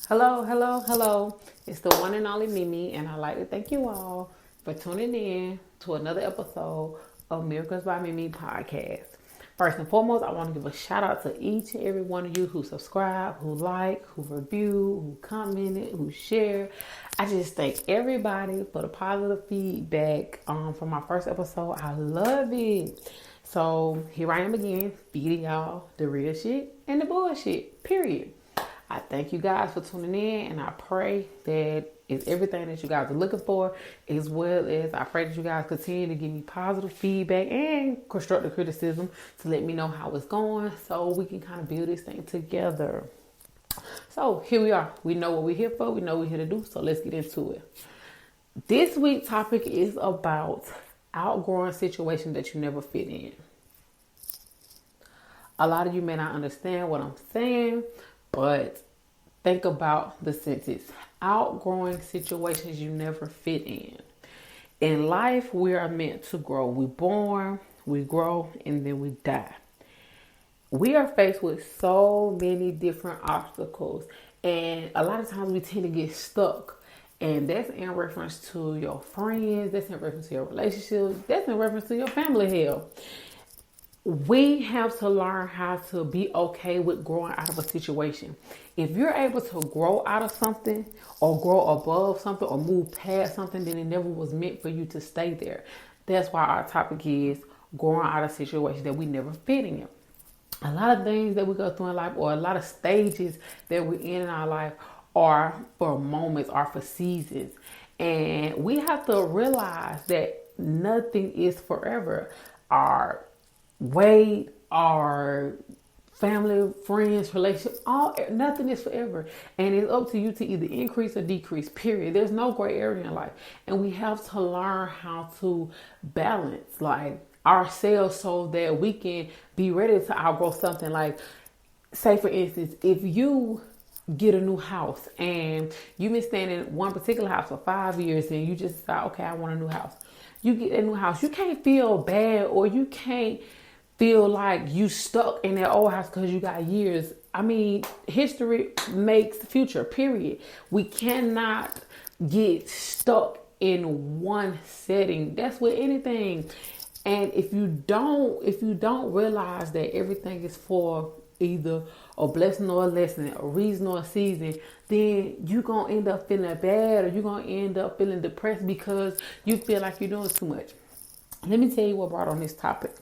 Hello, hello, hello. It's the one and only Mimi, and I'd like to thank you all for tuning in to another episode of Miracles by Mimi podcast. First and foremost, I want to give a shout out to each and every one of you who subscribe, who like, who review, who commented, who share. I just thank everybody for the positive feedback from my first episode. I love it. So here I am again, feeding y'all the real shit and the bullshit, period. I thank you guys for tuning in, and I pray that it's everything that you guys are looking for, as well as I pray that you guys continue to give me positive feedback and constructive criticism to let me know how it's going so we can kind of build this thing together. So here we are. We know what we're here for. We know what we're here to do. So let's get into it. This week's topic is about outgrowing situations that you never fit in. A lot of you may not understand what I'm saying, but think about the sentence: outgrowing situations you never fit in. In life, we are meant to grow. We're born, we grow, and then we die. We are faced with so many different obstacles, and a lot of times we tend to get stuck. And that's in reference to your friends, that's in reference to your relationships, that's in reference to your family health. We have to learn how to be okay with growing out of a situation. If you're able to grow out of something or grow above something or move past something, then it never was meant for you to stay there. That's why our topic is growing out of situations that we never fit in. A lot of things that we go through in life, or a lot of stages that we're in our life, are for moments, are for seasons. And we have to realize that nothing is forever. Our weight, our family, friends, relationships, nothing is forever. And it's up to you to either increase or decrease, period. There's no gray area in life. And we have to learn how to balance ourselves so that we can be ready to outgrow something. Like, say for instance, if you get a new house and you've been staying in one particular house for 5 years and you just decide, okay, I want a new house. You get a new house. You can't feel bad, or you can't feel like you stuck in that old house because you got years. I mean, history makes the future, period. We cannot get stuck in one setting. That's with anything. And if you don't realize that everything is for either a blessing or a lesson, a reason or a season, then you're going to end up feeling bad, or you're going to end up feeling depressed because you feel like you're doing too much. Let me tell you what brought on this topic.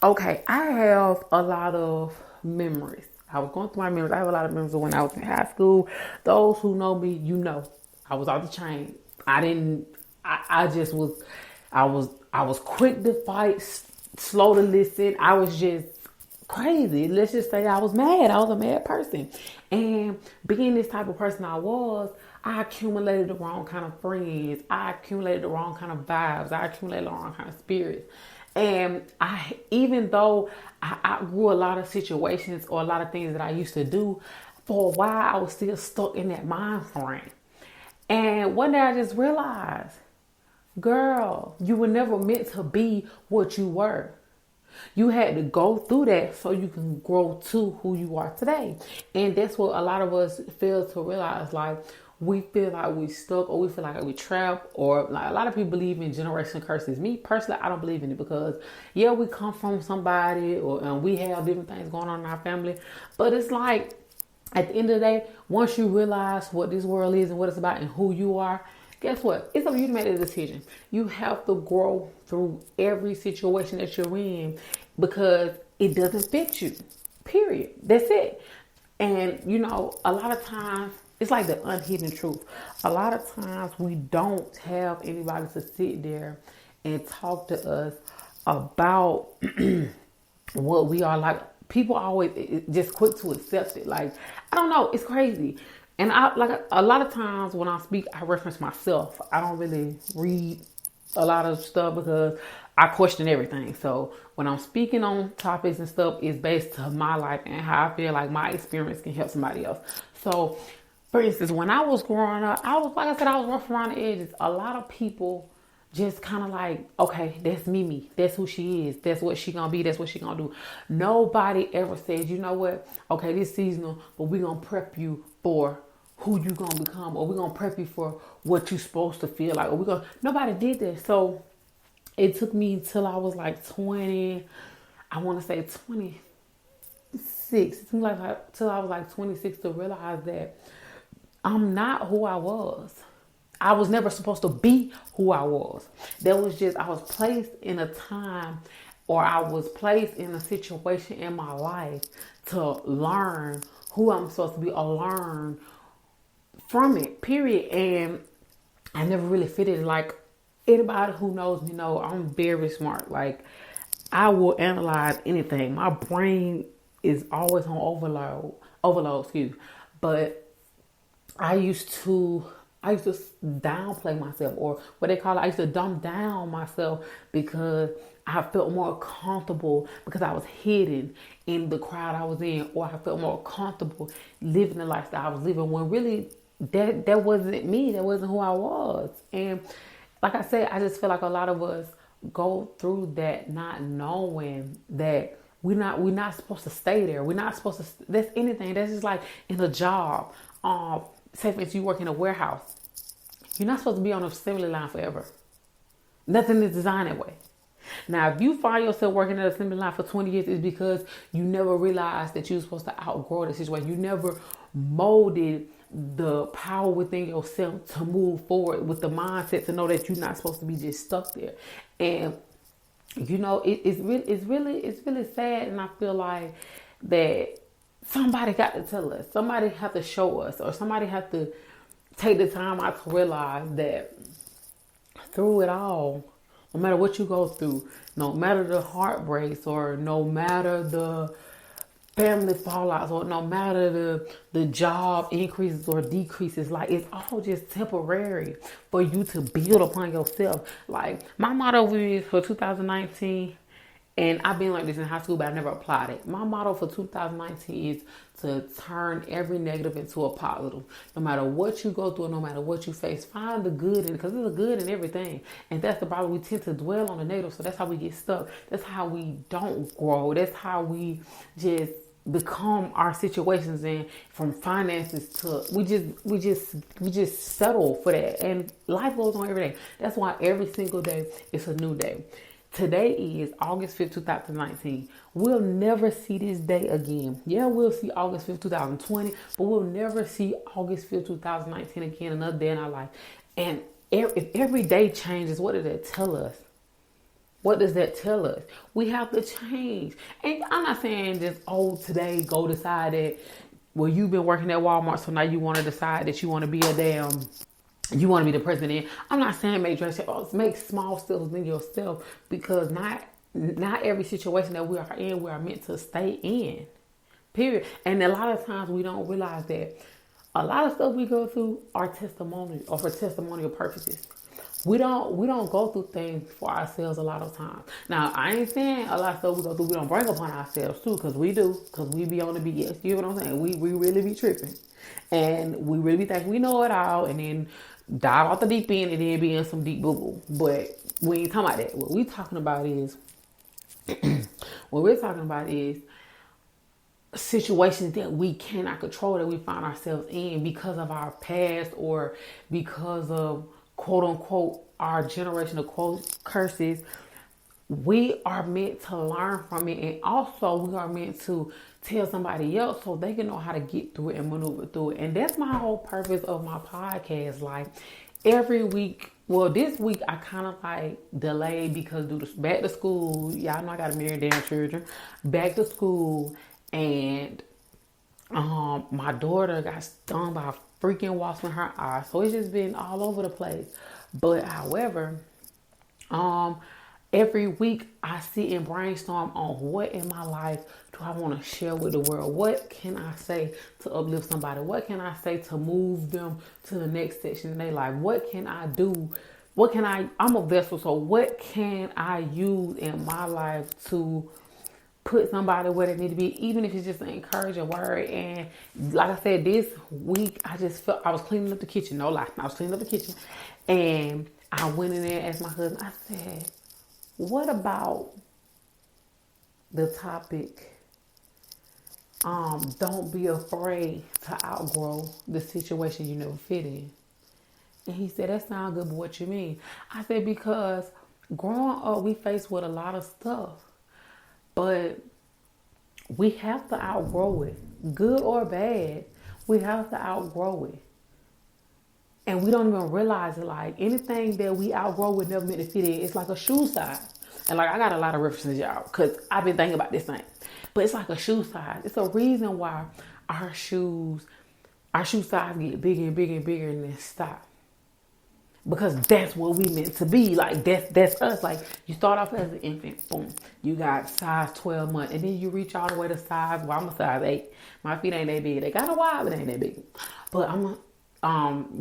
Okay, I have a lot of memories. I was going through my memories. I have a lot of memories of when I was in high school. Those who know me, you know, I was off the chain. I was quick to fight, slow to listen. I was just crazy. Let's just say I was mad. I was a mad person. And being this type of person I accumulated the wrong kind of friends. I accumulated the wrong kind of vibes. I accumulated the wrong kind of spirits. And even though I outgrew a lot of situations or a lot of things that I used to do, for a while I was still stuck in that mind frame. And one day I just realized, girl, you were never meant to be what you were. You had to go through that so you can grow to who you are today. And that's what a lot of us fail to realize. Like, we feel like we stuck, or we feel like we trapped, or like a lot of people believe in generation curses. Me personally, I don't believe in it, because yeah, we come from somebody, or we have different things going on in our family. But it's like, at the end of the day, once you realize what this world is and what it's about and who you are, guess what? It's up to you to make a decision. You have to grow through every situation that you're in, because it doesn't fit you. Period. That's it. And you know, a lot of times, it's like the unhidden truth. A lot of times we don't have anybody to sit there and talk to us about what we are. Like, people always just quick to accept it. Like, I don't know, it's crazy. And a lot of times when I speak, I reference myself. I don't really read a lot of stuff because I question everything. So when I'm speaking on topics and stuff, it's based on my life and how I feel like my experience can help somebody else. So, for instance, when I was growing up, I was rough around the edges. A lot of people just kind of like, okay, that's Mimi. That's who she is. That's what she gonna be. That's what she gonna do. Nobody ever says, you know what? Okay, this seasonal, but we gonna prep you for who you gonna become, or we're gonna prep you for what you're supposed to feel like, or we're gonna, nobody did that. So it took me till I was like 20, I want to say 26, till I was like 26 to realize that I'm not who I was. I was never supposed to be who I was. That was just, I was placed in a time, or I was placed in a situation in my life to learn who I'm supposed to be, or learn from it, period. And I never really fitted. Like, anybody who knows me know I'm very smart. Like, I will analyze anything. My brain is always on overload, excuse. But I used to downplay myself, or what they call it, I used to dumb down myself because I felt more comfortable because I was hidden in the crowd I was in, or I felt more comfortable living the lifestyle I was living, when really that wasn't me. That wasn't who I was. And like I said, I just feel like a lot of us go through that not knowing that we're not supposed to stay there. We're not supposed to. That's anything. That's just like in a job. Say for instance, you work in a warehouse. You're not supposed to be on a assembly line forever. Nothing is designed that way. Now, if you find yourself working at an assembly line for 20 years, it's because you never realized that you were supposed to outgrow the situation. You never molded the power within yourself to move forward with the mindset to know that you're not supposed to be just stuck there. And it's really sad, and I feel like that somebody got to tell us, somebody have to show us, or somebody have to take the time out to realize that through it all, no matter what you go through, no matter the heartbreaks, or no matter the family fallouts, or no matter the job increases or decreases, like, it's all just temporary for you to build upon yourself. Like, my motto is for 2019, and I've been like this in high school, but I never applied it. My motto for 2019 is to turn every negative into a positive. No matter what you go through, no matter what you face, find the good in it, because there's a good in everything. And that's the problem. We tend to dwell on the negative, so that's how we get stuck. That's how we don't grow. That's how we just become our situations, and from finances to we just settle for that, and life goes on every day. That's why every single day it's a new day. Today is August 5th, 2019. We'll never see this day again. Yeah, we'll see August 5th, 2020, but we'll never see August 5th, 2019 again, another day in our life. And if every day changes, what does that tell us? What does that tell us? We have to change. And I'm not saying just, today go decide that, well, you've been working at Walmart, so now you want to decide that you want to be you want to be the president. I'm not saying make small steps within yourself, because not every situation that we are in, we are meant to stay in. Period. And a lot of times we don't realize that a lot of stuff we go through are testimonial, or for testimonial purposes. We don't go through things for ourselves a lot of times. Now, I ain't saying a lot of stuff we go through we don't bring upon ourselves too, because we do, because we be on the BS. You know what I'm saying? We really be tripping, and we really think we know it all, and then dive off the deep end and then be in some deep boo-boo. But we ain't talking about that. What we're talking about is situations that we cannot control, that we find ourselves in because of our past, or because of quote unquote our generational quote curses. We are meant to learn from it, and also we are meant to tell somebody else so they can know how to get through it and maneuver through it. And that's my whole purpose of my podcast. Like, every week, well, this week I kind of like delayed because due to back to school. Y'all know I got a million damn children. Back to school, and my daughter got stung by a freaking wasp in her eye, so it's just been all over the place. But however, every week I sit and brainstorm on what in my life do I want to share with the world. What can I say to uplift somebody? What can I say to move them to the next section in their life? What can I do? I'm a vessel, so what can I use in my life to put somebody where they need to be, even if it's just an encouraging word. And like I said, this week I just felt I was cleaning up the kitchen. No lie, I was cleaning up the kitchen, and I went in there and asked my husband. I said, "What about the topic don't be afraid to outgrow the situation you never fit in. And he said, that sounds good, but what you mean? I said, because growing up, we faced with a lot of stuff, but we have to outgrow it, good or bad. We have to outgrow it. And we don't even realize it. Like, anything that we outgrow would never meant to fit in. It's like a shoe size. And like, I got a lot of references, y'all, because I've been thinking about this thing. But it's like a shoe size. It's a reason why our shoe size get bigger and bigger and bigger and then stop. Because that's what we meant to be. Like, that's us. Like, you start off as an infant, boom, you got size 12 months, and then you reach all the way to size, well, I'm a size 8. My feet ain't that big. They got a wide, but they ain't that big. But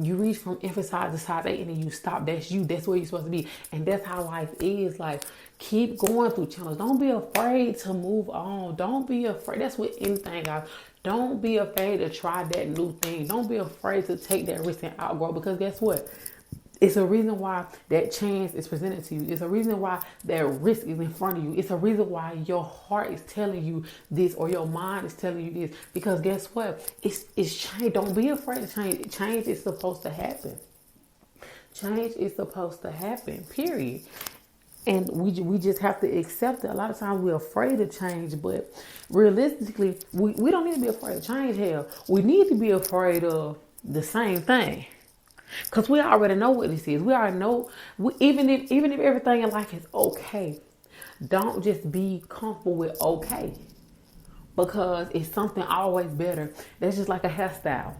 you reach from infant size to size 8, and then you stop. That's you. That's where you're supposed to be. And that's how life is. Like, keep going through challenges. Don't be afraid to move on. Don't be afraid. That's with anything, guys. Don't be afraid to try that new thing. Don't be afraid to take that risk and outgrow, because guess what? It's a reason why that chance is presented to you. It's a reason why that risk is in front of you. It's a reason why your heart is telling you this, or your mind is telling you this. Because guess what? It's change. Don't be afraid of change. Change is supposed to happen. Change is supposed to happen, period. And we just have to accept it. A lot of times we're afraid of change, but realistically, we don't need to be afraid of change. Hell, we need to be afraid of the same thing. Because we already know what this is. We already know, even if everything in life is okay, don't just be comfortable with okay. Because it's something always better. That's just like a hairstyle.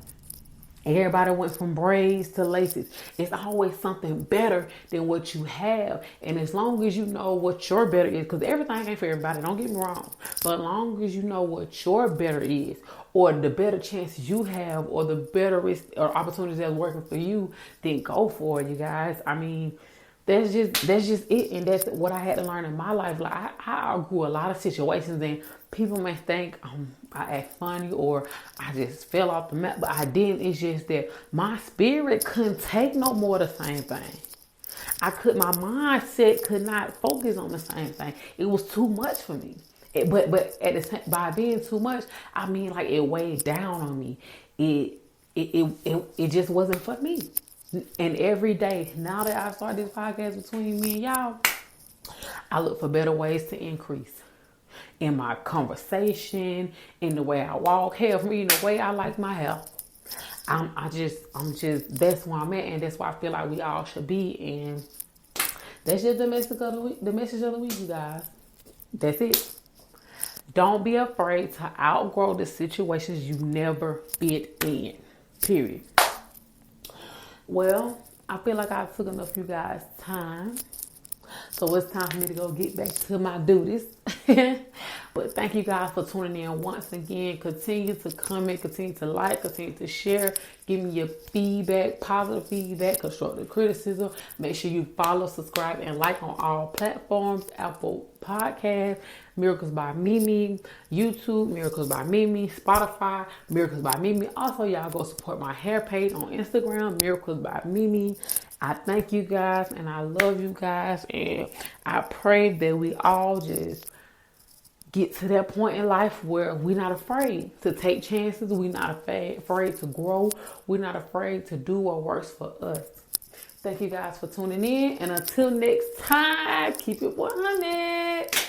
Everybody went from braids to laces. It's always something better than what you have. And as long as you know what your better is, because everything ain't for everybody, don't get me wrong. But as long as you know what your better is, or the better chances you have, or the better risk or opportunities that's working for you, then go for it, you guys. I mean, that's just it. And that's what I had to learn in my life. Like, I outgrew a lot of situations, and people may think I act funny or I just fell off the map, but I didn't. It's just that my spirit couldn't take no more of the same thing. My mindset could not focus on the same thing. It was too much for me. But at the same, by being too much, I mean, like, it weighed down on me. It just wasn't for me. And every day, now that I started this podcast between me and y'all, I look for better ways to increase in my conversation, in the way I walk, hell, for me, in the way I like my hair. I'm just, that's where I'm at, and that's why I feel like we all should be. And that's just the message of the week, you guys. That's it. Don't be afraid to outgrow the situations you never fit in. Period. Well, I feel like I took enough of you guys' time. So it's time for me to go get back to my duties. But thank you guys for tuning in once again. Continue to comment, continue to like, continue to share. Give me your feedback, positive feedback, constructive criticism. Make sure you follow, subscribe, and like on all platforms. Apple Podcasts, Miracles by Mimi, YouTube, Miracles by Mimi, Spotify, Miracles by Mimi. Also, y'all go support my hair page on Instagram, Miracles by Mimi. I thank you guys, and I love you guys, and I pray that we all just get to that point in life where we're not afraid to take chances. We're not afraid to grow. We're not afraid to do what works for us. Thank you guys for tuning in, and until next time, keep it 100.